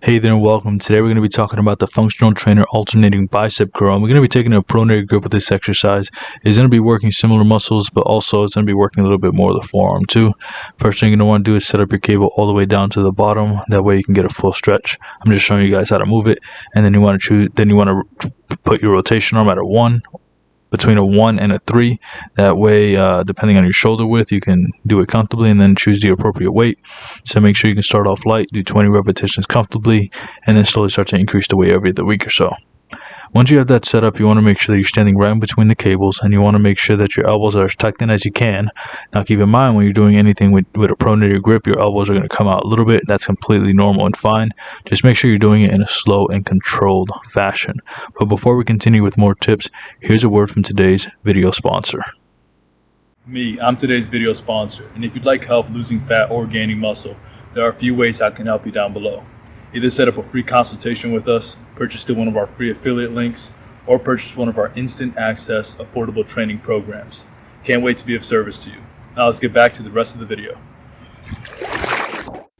Hey there and welcome. Today we're going to be talking about the functional trainer alternating bicep curl. And we're going to be taking a pronary grip with this exercise. It's going to be working similar muscles, but also it's going to be working a little bit more of the forearm too. First thing you're going to want to do is set up your cable all the way down to the bottom. That way you can get a full stretch. I'm just showing you guys how to move it. And then you want to put your rotation arm at a 1. Between a 1 and a 3. That way, depending on your shoulder width, you can do it comfortably and then choose the appropriate weight. So make sure you can start off light, do 20 repetitions comfortably, and then slowly start to increase the weight every other week or so. Once you have that set up, you want to make sure that you're standing right in between the cables, and you want to make sure that your elbows are as tucked in as you can. Now keep in mind, when you're doing anything with a pronary grip, your elbows are going to come out a little bit. That's completely normal and fine. Just make sure you're doing it in a slow and controlled fashion. But before we continue with more tips, here's a word from today's video sponsor. I'm today's video sponsor, and if you'd like help losing fat or gaining muscle, there are a few ways I can help you down below. Either set up a free consultation with us, purchase through one of our free affiliate links, or purchase one of our instant access affordable training programs. Can't wait to be of service to you. Now let's get back to the rest of the video.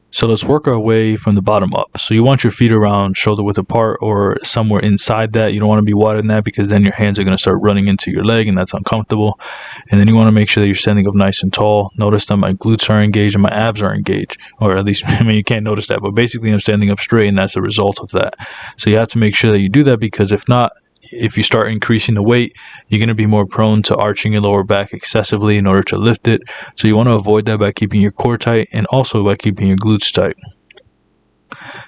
So let's work our way from the bottom up. So you want your feet around shoulder width apart or somewhere inside that. You don't want to be wider than that because then your hands are going to start running into your leg and that's uncomfortable. And then you want to make sure that you're standing up nice and tall. Notice that my glutes are engaged and my abs are engaged. Or at least, you can't notice that, but basically I'm standing up straight and that's a result of that. So you have to make sure that you do that because if not, if you start increasing the weight, you're going to be more prone to arching your lower back excessively in order to lift it. So you want to avoid that by keeping your core tight and also by keeping your glutes tight.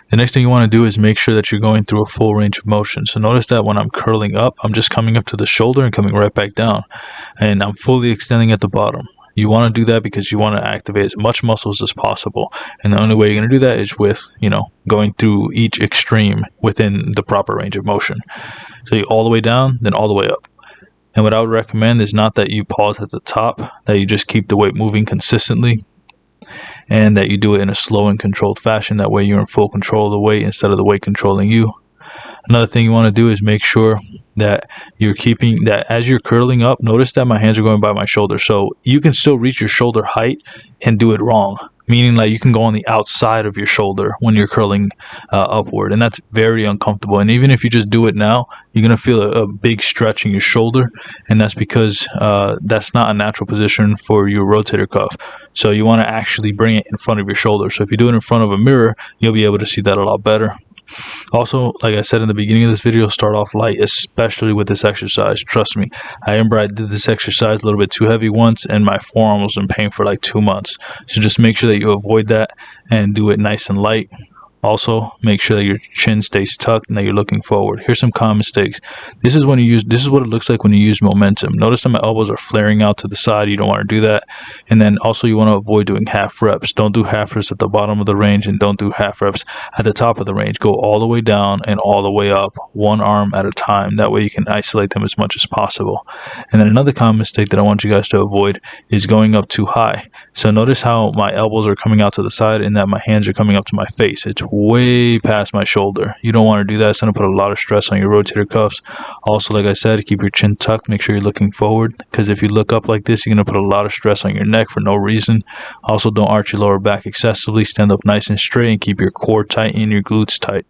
The next thing you want to do is make sure that you're going through a full range of motion. So notice that when I'm curling up, I'm just coming up to the shoulder and coming right back down. And I'm fully extending at the bottom. You want to do that because you want to activate as much muscles as possible. And the only way you're going to do that is with, going through each extreme within the proper range of motion. So you all the way down, then all the way up. And what I would recommend is not that you pause at the top, that you just keep the weight moving consistently, and that you do it in a slow and controlled fashion. That way you're in full control of the weight instead of the weight controlling you. Another thing you want to do is make sure that you're keeping that as you're curling up. Notice that my hands are going by my shoulder. So you can still reach your shoulder height and do it wrong. Meaning like you can go on the outside of your shoulder when you're curling upward. And that's very uncomfortable. And even if you just do it now, you're going to feel a big stretch in your shoulder. And that's because that's not a natural position for your rotator cuff. So you want to actually bring it in front of your shoulder. So if you do it in front of a mirror, you'll be able to see that a lot better. Also, like I said in the beginning of this video, start off light, especially with this exercise. Trust me, I remember I did this exercise a little bit too heavy once and my forearm was in pain for like 2 months. So just make sure that you avoid that and do it nice and light. Also, make sure that your chin stays tucked and that you're looking forward. Here's some common mistakes. This is what it looks like when you use momentum. Notice that my elbows are flaring out to the side. You don't want to do that. And then also you want to avoid doing half reps. Don't do half reps at the bottom of the range and don't do half reps at the top of the range. Go all the way down and all the way up, one arm at a time. That way you can isolate them as much as possible. And then another common mistake that I want you guys to avoid is going up too high. So notice how my elbows are coming out to the side and that my hands are coming up to my face. It's way past my shoulder. You don't want to do that. It's going to put a lot of stress on your rotator cuffs. Also, like I said, keep your chin tucked. Make sure you're looking forward because if you look up like this, you're going to put a lot of stress on your neck for no reason. Also, don't arch your lower back excessively. Stand up nice and straight and keep your core tight and your glutes tight.